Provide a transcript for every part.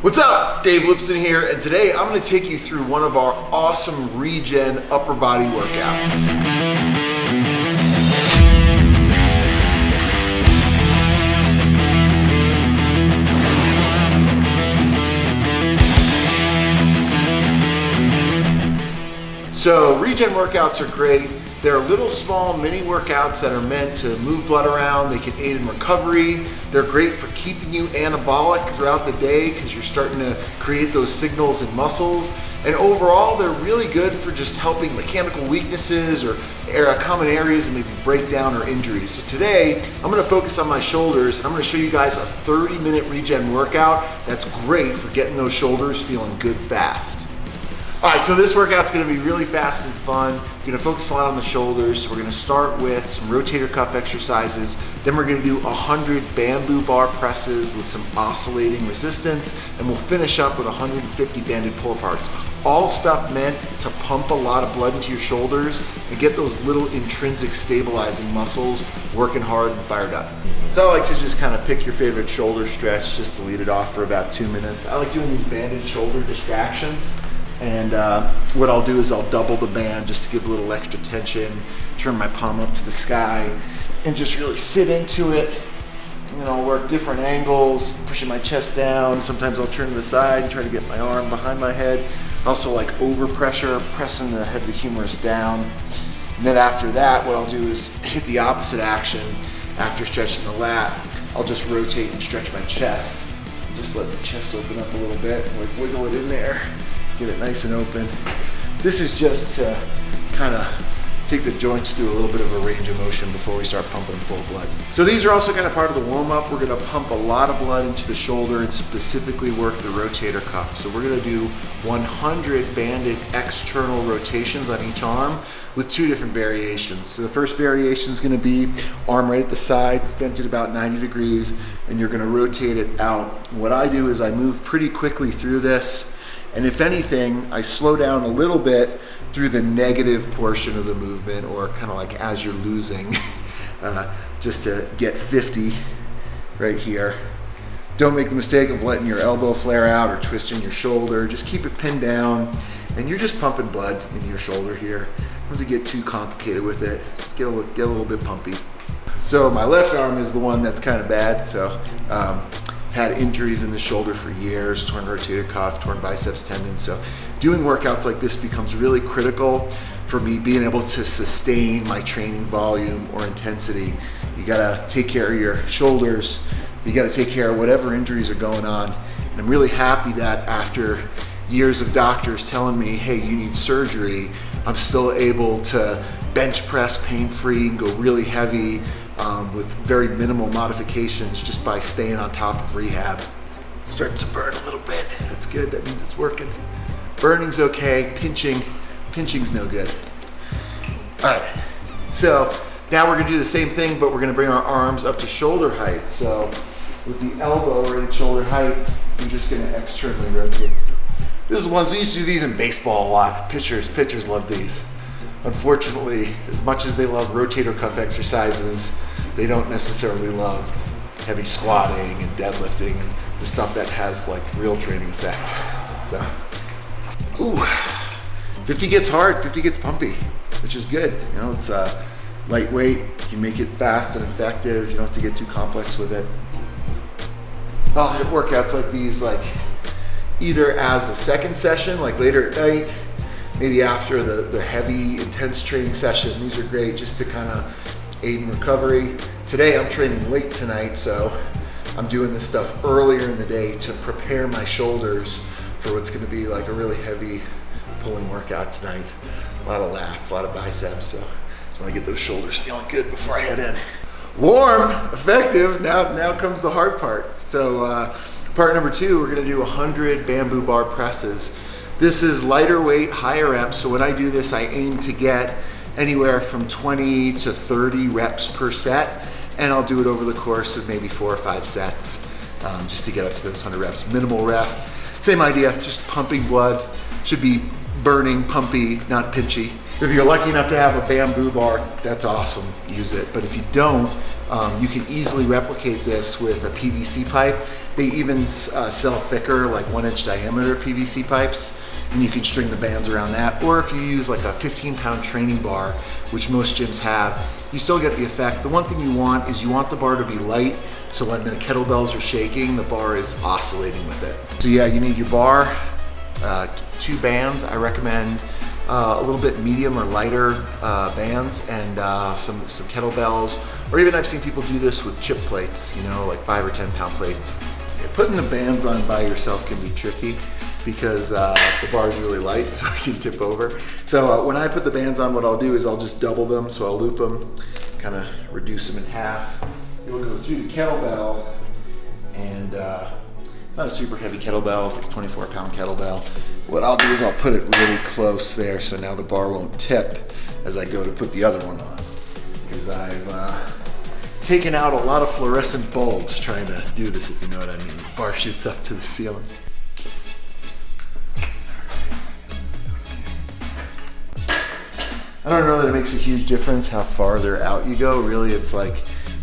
What's up? Dave Lipson here, and today I'm going to take you through one of our awesome regen upper body workouts. So regen workouts are great. They're little small mini workouts that are meant to move blood around. They can aid in recovery. They're great for keeping you anabolic throughout the day because you're starting to create those signals in muscles. And overall, they're really good for just helping mechanical weaknesses or common areas of maybe breakdown or injuries. So today, I'm gonna focus on my shoulders, and I'm gonna show you guys a 30-minute regen workout that's great for getting those shoulders feeling good fast. All right, so this workout's gonna be really fast and fun. We're gonna focus a lot on the shoulders. So we're gonna start with some rotator cuff exercises. Then we're gonna do 100 bamboo bar presses with some oscillating resistance. And we'll finish up with 150 banded pull aparts. All stuff meant to pump a lot of blood into your shoulders and get those little intrinsic stabilizing muscles working hard and fired up. So I like to just kind of pick your favorite shoulder stretch just to lead it off for about 2 minutes. I like doing these banded shoulder distractions. And what I'll do is I'll double the band just to give a little extra tension, turn my palm up to the sky, and just really sit into it. And then I'll work different angles, pushing my chest down. Sometimes I'll turn to the side and try to get my arm behind my head. Also like over pressure, pressing the head of the humerus down. And then after that, what I'll do is hit the opposite action. After stretching the lat, I'll just rotate and stretch my chest. Just let the chest open up a little bit, like wiggle it in there. Get it nice and open. This is just to kind of take the joints through a little bit of a range of motion before we start pumping full blood. So these are also kind of part of the warm up. We're gonna pump a lot of blood into the shoulder and specifically work the rotator cuff. So we're gonna do 100 banded external rotations on each arm with 2 different variations. So the first variation is gonna be arm right at the side, bent at about 90 degrees, and you're gonna rotate it out. What I do is I move pretty quickly through this. And if anything, I slow down a little bit through the negative portion of the movement, or kind of like as you're losing, just to get 50 right here. Don't make the mistake of letting your elbow flare out or twisting your shoulder. Just keep it pinned down, and you're just pumping blood into your shoulder here. Once you get too complicated with it, just get a little bit pumpy. So my left arm is the one that's kind of bad. So had injuries in the shoulder for years, torn rotator cuff, torn biceps tendon. So doing workouts like this becomes really critical for me being able to sustain my training volume or intensity. You gotta take care of your shoulders. You gotta take care of whatever injuries are going on. And I'm really happy that after years of doctors telling me, hey, you need surgery, I'm still able to bench press pain-free and go really heavy with very minimal modifications just by staying on top of rehab. Starting to burn a little bit. That's good, that means it's working. Burning's okay, pinching's no good. All right, so now we're gonna do the same thing, but we're gonna bring our arms up to shoulder height. So with the elbow right at shoulder height, you're just gonna externally rotate. This is ones, we used to do these in baseball a lot. Pitchers love these. Unfortunately, as much as they love rotator cuff exercises, they don't necessarily love heavy squatting and deadlifting and the stuff that has like real training effect. So, ooh, 50 gets hard, 50 gets pumpy, which is good. You know, it's lightweight, you can make it fast and effective, you don't have to get too complex with it. I'll hit workouts like these, like either as a second session, like later at night, maybe after the heavy, intense training session. These are great just to kind of aid in recovery. Today I'm training late tonight, so I'm doing this stuff earlier in the day to prepare my shoulders for what's gonna be like a really heavy pulling workout tonight. A lot of lats, a lot of biceps, so just wanna get those shoulders feeling good before I head in. Warm, effective, now comes the hard part. So part number 2, we're gonna do 100 bamboo bar presses. This is lighter weight, higher reps, so when I do this, I aim to get anywhere from 20 to 30 reps per set, and I'll do it over the course of maybe 4 or 5 sets, just to get up to those 100 reps. Minimal rest, same idea, just pumping blood. Should be burning, pumpy, not pinchy. If you're lucky enough to have a bamboo bar, that's awesome, use it. But if you don't, you can easily replicate this with a PVC pipe They even sell thicker, like 1-inch diameter PVC pipes, and you can string the bands around that. Or if you use like a 15-pound training bar, which most gyms have, you still get the effect. The one thing you want is you want the bar to be light, so when the kettlebells are shaking, the bar is oscillating with it. So yeah, you need your bar, 2 bands. I recommend a little bit medium or lighter bands, and some kettlebells, or even I've seen people do this with chip plates, you know, like 5 or 10 pound plates. Yeah, putting the bands on by yourself can be tricky because the bar is really light, so it can tip over. So when I put the bands on, what I'll do is I'll just double them, so I'll loop them, kind of reduce them in half. You'll go through the kettlebell, and it's not a super heavy kettlebell, it's like a 24-pound kettlebell. What I'll do is I'll put it really close there, so now the bar won't tip as I go to put the other one on. Because I've taken out a lot of fluorescent bulbs trying to do this, if you know what I mean. The bar shoots up to the ceiling. I don't know that it makes a huge difference how farther out you go. Really, it's like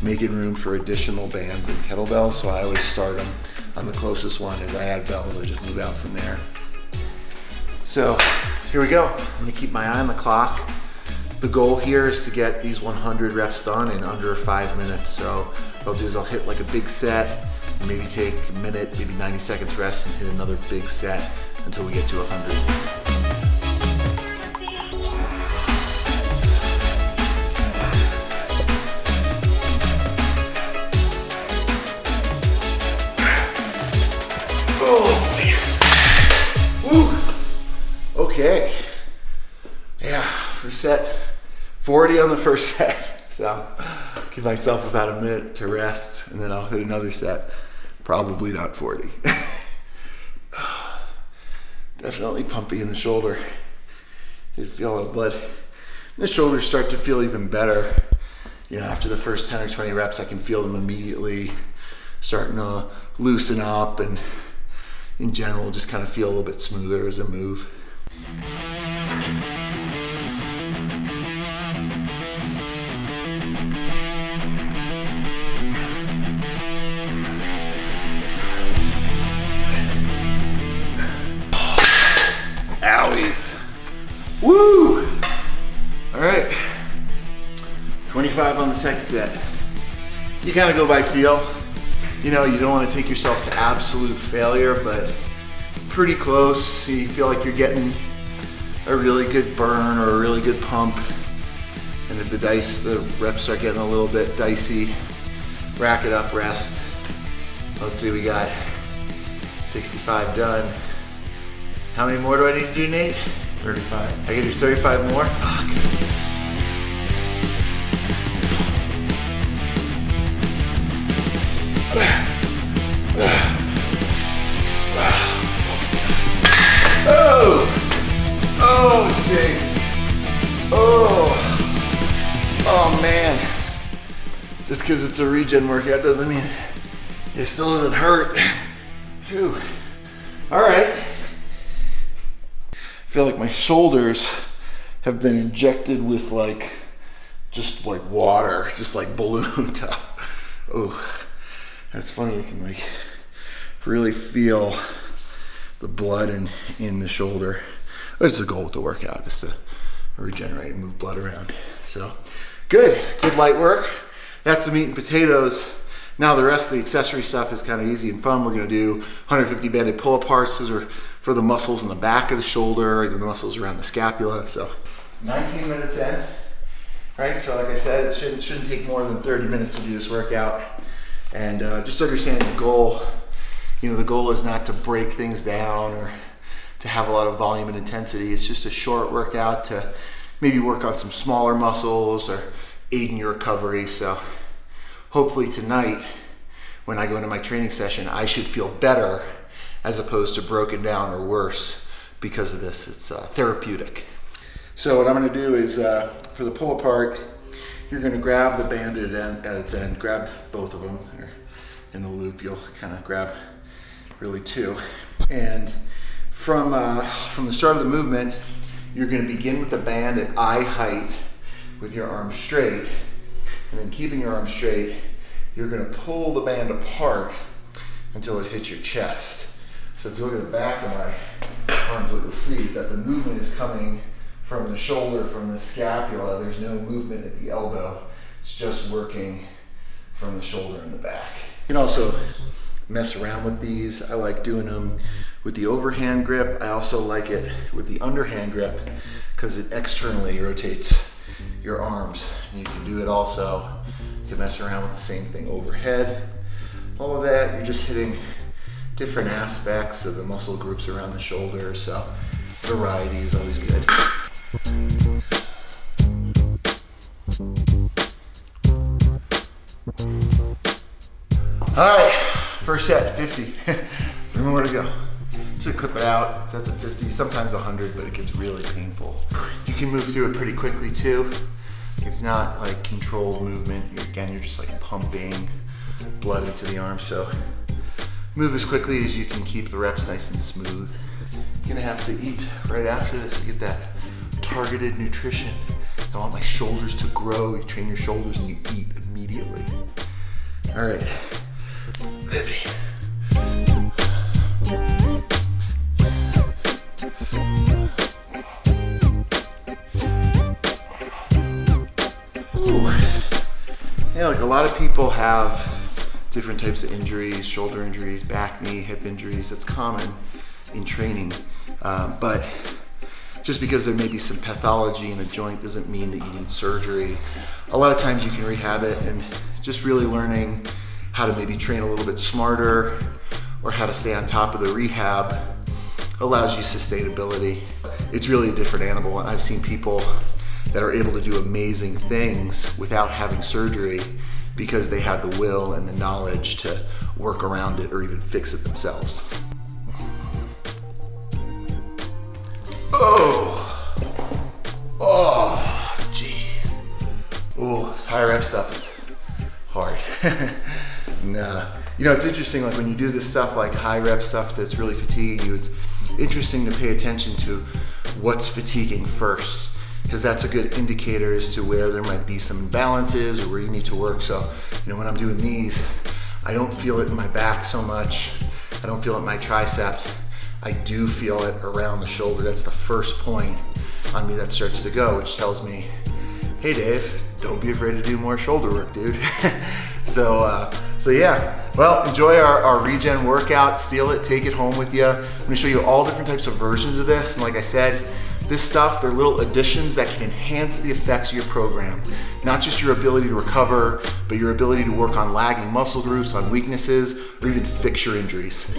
making room for additional bands and kettlebells, so I always start them on the closest one. As I add bells, I just move out from there. So here we go. I'm gonna keep my eye on the clock. The goal here is to get these 100 reps done in under 5 minutes. So what I'll do is I'll hit like a big set, maybe take a minute, maybe 90 seconds rest, and hit another big set until we get to 100. Okay, yeah, first set, 40 on the first set. So give myself about a minute to rest, and then I'll hit another set. Probably not 40. Definitely pumpy in the shoulder. You feel a lot of blood. The shoulders start to feel even better. You know, after the first 10 or 20 reps, I can feel them immediately starting to loosen up, and in general, just kind of feel a little bit smoother as I move. Owies. Woo! All right, 25 on the second set. You kind of go by feel. You know, you don't want to take yourself to absolute failure, but pretty close. You feel like you're getting a really good burn or a really good pump. And if the reps start getting a little bit dicey, rack it up, rest. Let's see, we got 65 done. How many more do I need to do, Nate? 35. I can do 35 more? Fuck. Oh, jeez. Oh man. Just because it's a regen workout doesn't mean it still doesn't hurt. Whew. All right. I feel like my shoulders have been injected with just like water, just like ballooned up. Oh, that's funny. You can like really feel the blood in the shoulder. That's the goal with the workout, is to regenerate and move blood around. So good light work. That's the meat and potatoes. Now the rest of the accessory stuff is kind of easy and fun. We're gonna do 150 banded pull aparts. Those are for the muscles in the back of the shoulder, the muscles around the scapula. So 19 minutes in, right? So like I said, it shouldn't take more than 30 minutes to do this workout. And just understanding the goal. You know, the goal is not to break things down or to have a lot of volume and intensity. It's just a short workout to maybe work on some smaller muscles or aid in your recovery. So hopefully tonight, when I go into my training session, I should feel better as opposed to broken down or worse because of this. It's therapeutic. So what I'm gonna do is, for the pull apart, you're gonna grab the band at its end, grab both of them. They're in the loop, you'll kind of grab really two. And from the start of the movement, you're gonna begin with the band at eye height with your arms straight. And then keeping your arms straight, you're gonna pull the band apart until it hits your chest. So if you look at the back of my arms, what you'll see is that the movement is coming from the shoulder, from the scapula. There's no movement at the elbow. It's just working from the shoulder and the back. You can also mess around with these. I like doing them with the overhand grip. I also like it with the underhand grip because it externally rotates your arms. And you can do it also, you can mess around with the same thing overhead. All of that, you're just hitting different aspects of the muscle groups around the shoulder, so variety is always good. All right, first set, 50. 3 more to go. Just clip it out. Sets at 50, sometimes 100, but it gets really painful. You can move through it pretty quickly too. It's not like controlled movement. Again, you're just like pumping blood into the arm. So move as quickly as you can, keep the reps nice and smooth. You're gonna have to eat right after this to get that targeted nutrition. I want my shoulders to grow. You train your shoulders and you eat immediately. All right, 50. Ooh. Yeah, like a lot of people have different types of injuries, shoulder injuries, back, knee, hip injuries. That's common in training, but just because there may be some pathology in a joint doesn't mean that you need surgery. A lot of times you can rehab it, and just really learning how to maybe train a little bit smarter or how to stay on top of the rehab allows you sustainability. It's really a different animal, and I've seen people that are able to do amazing things without having surgery because they had the will and the knowledge to work around it or even fix it themselves. Oh, jeez. Oh, this high rep stuff is hard. Nah. You know, it's interesting, like when you do this stuff like high rep stuff that's really fatiguing you, it's interesting to pay attention to what's fatiguing first, because that's a good indicator as to where there might be some imbalances or where you need to work. So, you know, when I'm doing these, I don't feel it in my back so much. I don't feel it in my triceps. I do feel it around the shoulder. That's the first point on me that starts to go, which tells me, hey Dave, don't be afraid to do more shoulder work, dude. So yeah, well, enjoy our regen workout, steal it, take it home with you. I'm gonna show you all different types of versions of this. And like I said, this stuff, they're little additions that can enhance the effects of your program. Not just your ability to recover, but your ability to work on lagging muscle groups, on weaknesses, or even fix your injuries.